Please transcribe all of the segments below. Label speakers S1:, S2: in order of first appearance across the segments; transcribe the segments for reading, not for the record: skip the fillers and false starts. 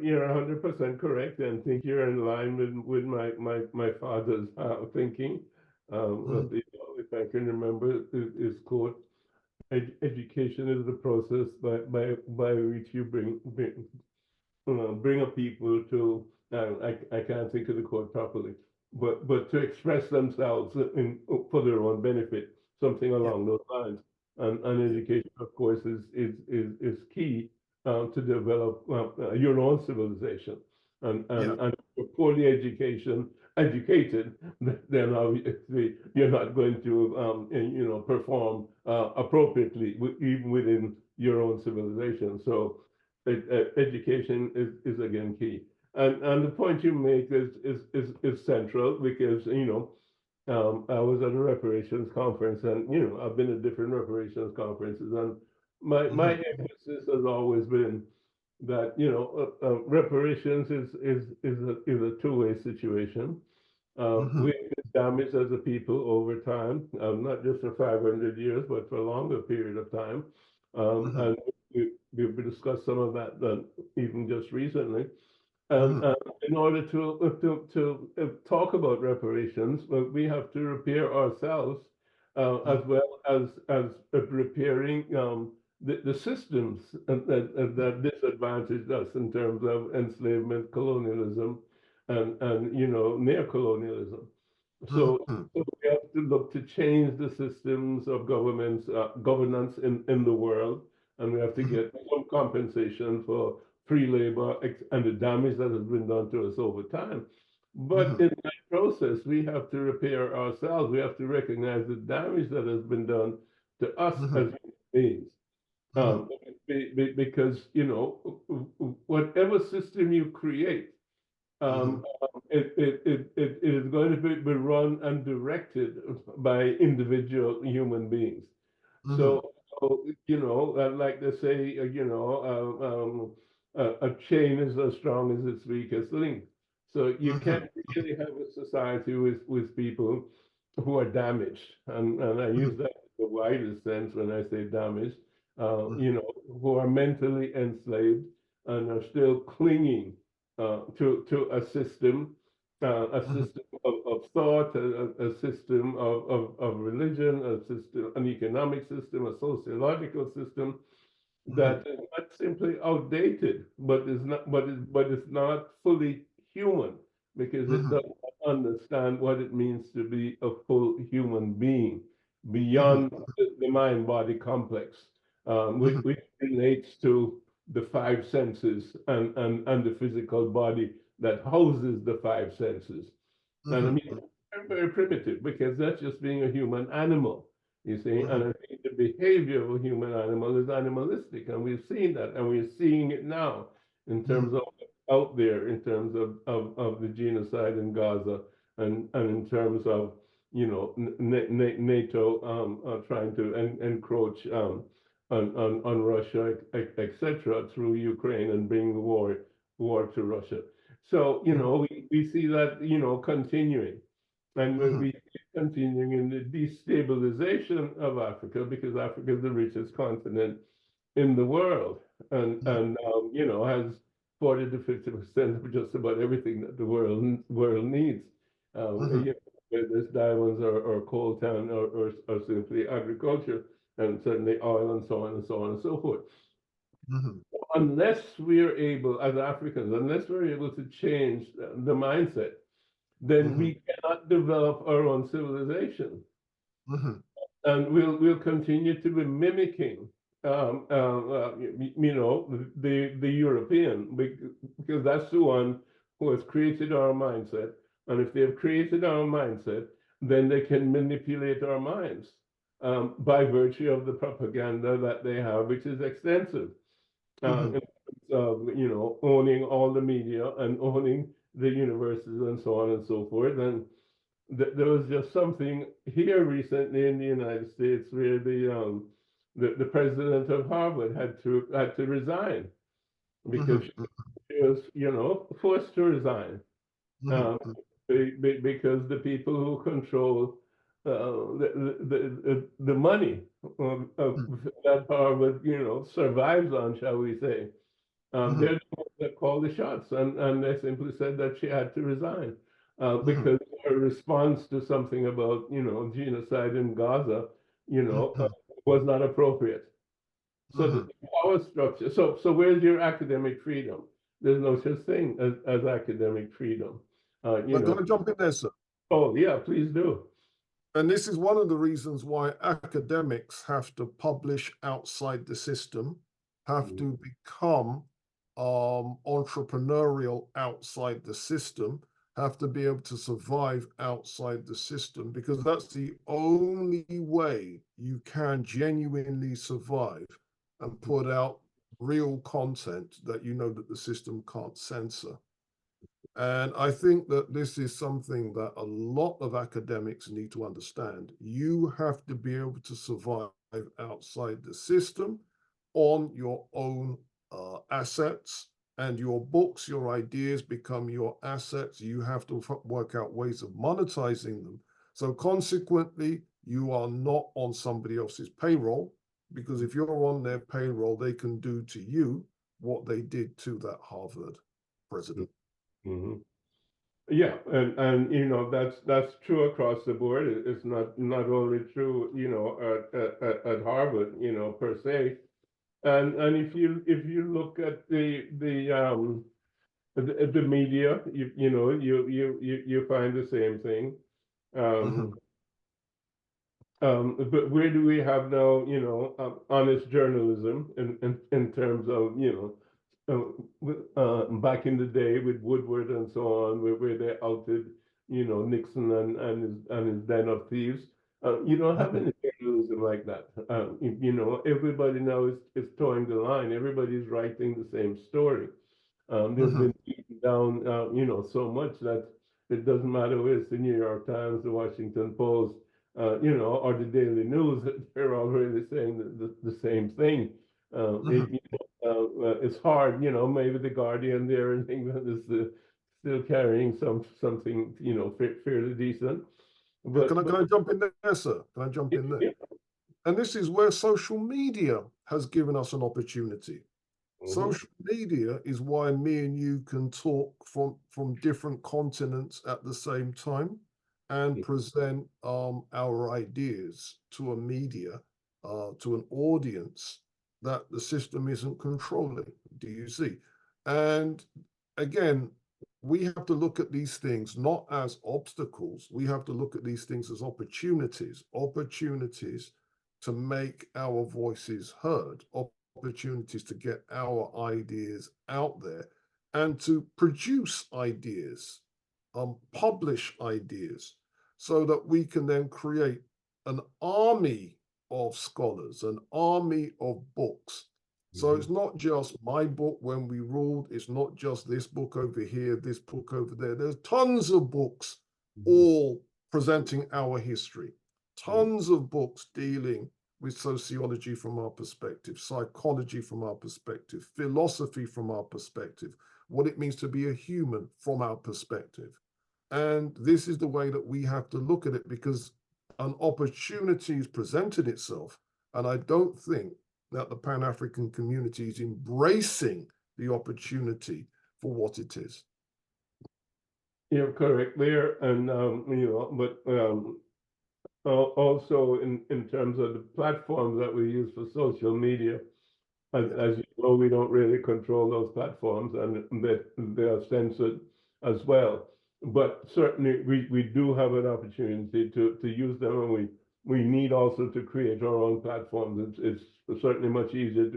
S1: you're 100% correct, and think you're in line with my father's thinking.
S2: Mhm.
S1: If I can remember his quote, education is the process by which you bring a people to, I can't think of the quote properly, but to express themselves for their own benefit, something
S2: Yeah.
S1: along those lines. And
S2: Yeah.
S1: education, of course, is key to develop your own civilization.
S2: Yeah.
S1: And if you're poorly educated, then obviously you're not going to, perform appropriately, even within your own civilization. So education is again key. And the point you make is central because I was at a reparations conference, and I've been at different reparations conferences, and my
S2: Mhm.
S1: emphasis has always been that reparations is a two-way situation.
S2: Mhm.
S1: We've been damaged as a people over time, not just for 500 years, but for a longer period of time.
S2: Mhm.
S1: And we've discussed some of that even just recently. And
S2: Mhm.
S1: in order to talk about reparations, we have to repair ourselves
S2: Mhm.
S1: as well as repairing the systems that disadvantaged us in terms of enslavement, colonialism, and neocolonialism.
S2: Mhm.
S1: So, so we have to look to change the systems of governance in the world, and we have to
S2: Mhm.
S1: get some compensation for free labor and the damage that has been done to us over time. But
S2: Mhm.
S1: in that process, we have to repair ourselves. We have to recognize the damage that has been done to us
S2: Mhm.
S1: as human beings.
S2: Mhm.
S1: Because whatever system you create,
S2: Mhm.
S1: it is going to be run and directed by individual human beings.
S2: Mhm.
S1: So, like they say, a chain is as strong as its weakest link. So you
S2: Mhm.
S1: can't really have a society with people who are damaged, and I use
S2: Mhm.
S1: that in the widest sense when I say damaged,
S2: Mhm.
S1: who are mentally enslaved and are still clinging to a
S2: Mhm.
S1: system of thought, a system of religion, a system, an economic system, a sociological system
S2: Mhm.
S1: that is not simply outdated, but is not, but it's not fully human because it
S2: Mhm.
S1: does not understand what it means to be a full human being
S2: Mhm.
S1: beyond the mind-body complex,
S2: Mhm.
S1: which relates to the five senses and the physical body that houses the five senses. And I
S2: Mhm.
S1: mean, very, very primitive because that's just being a human animal, you see. And
S2: Mhm.
S1: I think the behavior of a human animal is animalistic, and we've seen that, and we're seeing it now in terms
S2: Mhm.
S1: of out there, in terms of the genocide in Gaza, and in terms of NATO trying to encroach on Russia, etc., through Ukraine and bring war to Russia. So,
S2: Mhm.
S1: we see that, continuing. And
S2: Mhm.
S1: we see it continuing in the destabilization of Africa because Africa is the richest continent in the world
S2: Mhm.
S1: and has 40 to 50% of just about everything that the world needs.
S2: Mhm.
S1: Whether it's diamonds or coltan or simply agriculture and certainly oil and so on and so on and so forth.
S2: Mhm.
S1: Unless we're able, as Africans, unless we're able to change the mindset, then
S2: Mhm.
S1: we cannot develop our own civilization,
S2: Mhm.
S1: and we'll continue to be mimicking, the European because that's the one who has created our mindset, and if they have created our mindset, then they can manipulate our minds by virtue of the propaganda that they have, which is extensive.
S2: Mhm.
S1: In terms of, owning all the media and owning the universities and so on and so forth. And there was just something here recently in the United States where the president of Harvard had to resign because
S2: Mhm.
S1: she was, forced to resign
S2: Mhm.
S1: um, because the people who control the money
S2: Mhm.
S1: that Harvard, survives on, shall we say,
S2: mhm,
S1: They're the ones that called the shots, and they simply said that she had to resign
S2: mhm,
S1: because her response to something about, genocide in Gaza,
S2: mhm,
S1: was not appropriate. So the
S2: mhm.
S1: power structure. So where's your academic freedom? There's no such thing as academic freedom. You
S2: I'm
S1: know.
S2: going to jump in there, sir.
S1: Oh yeah, please do.
S2: And this is one of the reasons why academics have to publish outside the system, have to become entrepreneurial outside the system, have to be able to survive outside the system, because that's the only way you can genuinely survive and put out real content that you know that the system can't censor. And I think that this is something that a lot of academics need to understand. You have to be able to survive outside the system on your own assets, and your books, your ideas become your assets. You have to work out ways of monetizing them. So consequently, you are not on somebody else's payroll, because if you're on their payroll, they can do to you what they did to that Harvard president.
S1: Mm-hmm. Yeah, and that's true across the board. It's not only true, at Harvard, per se. And if you look at the media, you find the same thing. Um,
S2: Mhm,
S1: but where do we have now, honest journalism in terms of, back in the day with Woodward and so on, where they outed, Nixon and his den of thieves. You don't have
S2: mhm,
S1: any journalism like that. Everybody now is towing the line. Everybody's writing the same story. They've
S2: mhm.
S1: been beaten down, so much that it doesn't matter whether it's the New York Times, the Washington Post, or the Daily News. They're all really saying the same thing.
S2: Mhm.
S1: It's hard, maybe the Guardian there in England is still carrying something, fairly decent.
S2: Yeah,
S1: But
S2: can I jump in there, sir? Can I jump in there?
S1: yeah.
S2: And this is where social media has given us an opportunity.
S1: Mhm,
S2: Social media is why me and you can talk from different continents at the same time and present our ideas to a media, to an audience that the system isn't controlling. Do you see? And again, we have to look at these things not as obstacles. We have to look at these things as opportunities, opportunities to make our voices heard, opportunities to get our ideas out there and to produce ideas, publish ideas, so that we can then create an army of scholars, an army of books. So
S1: mhm,
S2: it's not just my book, When We Ruled, it's not just this book over here, this book over there. There's tons of books
S1: mhm,
S2: all presenting our history,
S1: mhm,
S2: tons of books dealing with sociology from our perspective, psychology from our perspective, philosophy from our perspective, what it means to be a human from our perspective. And this is the way that we have to look at it, because an opportunity has presented itself. And I don't think that the Pan African community is embracing the opportunity for what it is.
S1: You're correct there, and but also in terms of the platforms that we use for social media,
S2: Yeah.
S1: as you know, we don't really control those platforms, and they are censored as well. But certainly, we do have an opportunity to use them, and we need also to create our own platforms. It's certainly much easier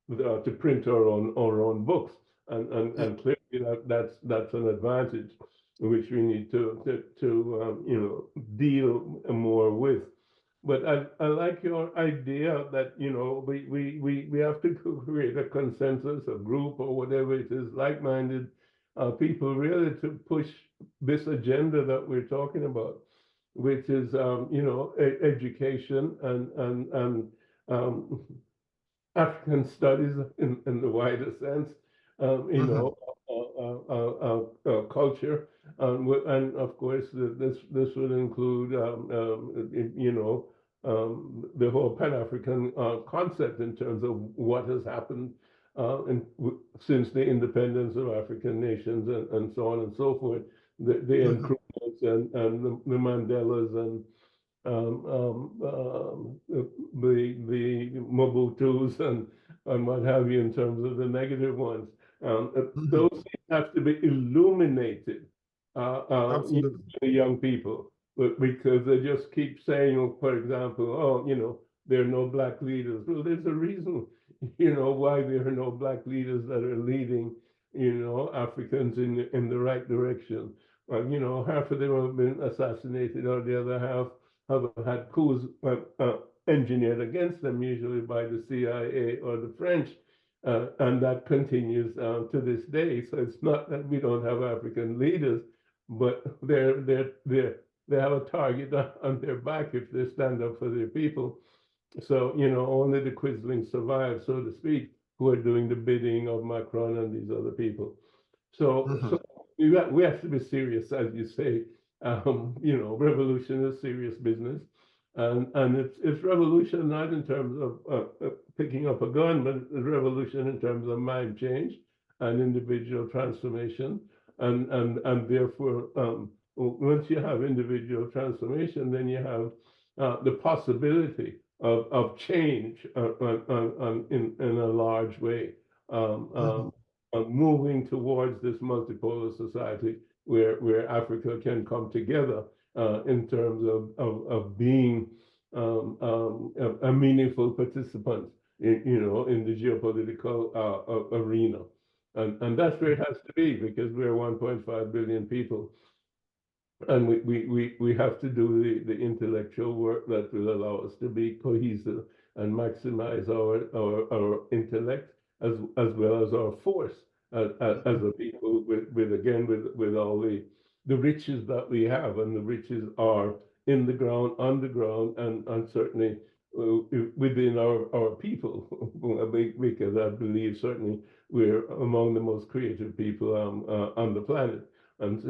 S1: to print our own books,
S2: Yeah.
S1: and clearly that's an advantage which we need to deal more with. But I like your idea that, we have to create a consensus, a group or whatever it is, like-minded people really to push this agenda that we're talking about, which is, education and African studies in the wider sense,
S2: Mhm.
S1: culture, and of course this would include, the whole Pan-African concept in terms of what has happened since the independence of African nations and so on and so forth, the improvements and the Mandelas and the Mobutus and what have you in terms of the negative ones. Those things have to be illuminated to young people, because they just keep saying, for example, oh, there are no black leaders. Well, there's a reason, why there are no black leaders that are leading, Africans in the right direction. Half of them have been assassinated, or the other half have had coups engineered against them, usually by the CIA or the French, and that continues to this day. So it's not that we don't have African leaders, but they have a target on their back if they stand up for their people. So, only the Quislings survive, so to speak, who are doing the bidding of Macron and these other people. So we have to be serious, as you say. Revolution is serious business. And it's revolution not in terms of picking up a gun, but it's revolution in terms of mind change and individual transformation. And therefore, once you have individual transformation, then you have the possibility of change in a large way, moving towards this multipolar society where Africa can come together in terms of being a meaningful participant in the geopolitical arena. And that's where it has to be, because we're 1.5 billion people. And we have to do the intellectual work that will allow us to be cohesive and maximize our intellect as well as our force as a people, with all the riches that we have. And the riches are in the ground, underground, and certainly within our people, because I believe certainly we're among the most creative people on the planet. And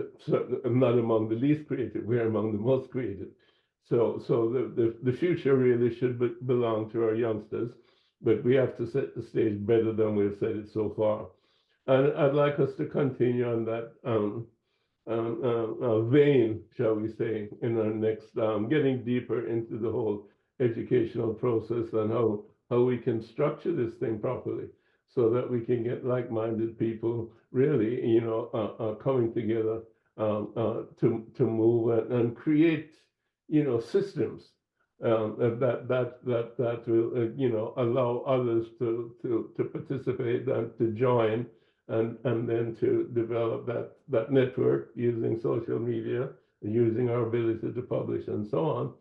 S1: not among the least creative, we're among the most creative. So the future really should belong to our youngsters, but we have to set the stage better than we've set it so far. And I'd like us to continue on that vein, shall we say, in our next, getting deeper into the whole educational process and how we can structure this thing properly, so that we can get like-minded people really, coming together to move and create, systems that will, allow others to participate and to join, and then to develop that network using social media, using our ability to publish and so on,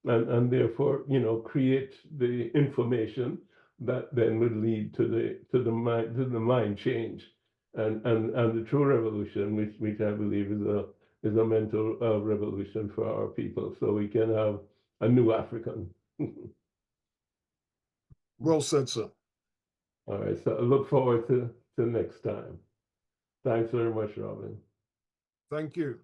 S1: and therefore, create the information that then would lead to the mind change and the true revolution, which I believe is a mental revolution for our people, so we can have a new African.
S2: Well said, sir.
S1: All right, so I look forward to next time. Thanks very much, Robin.
S2: Thank you.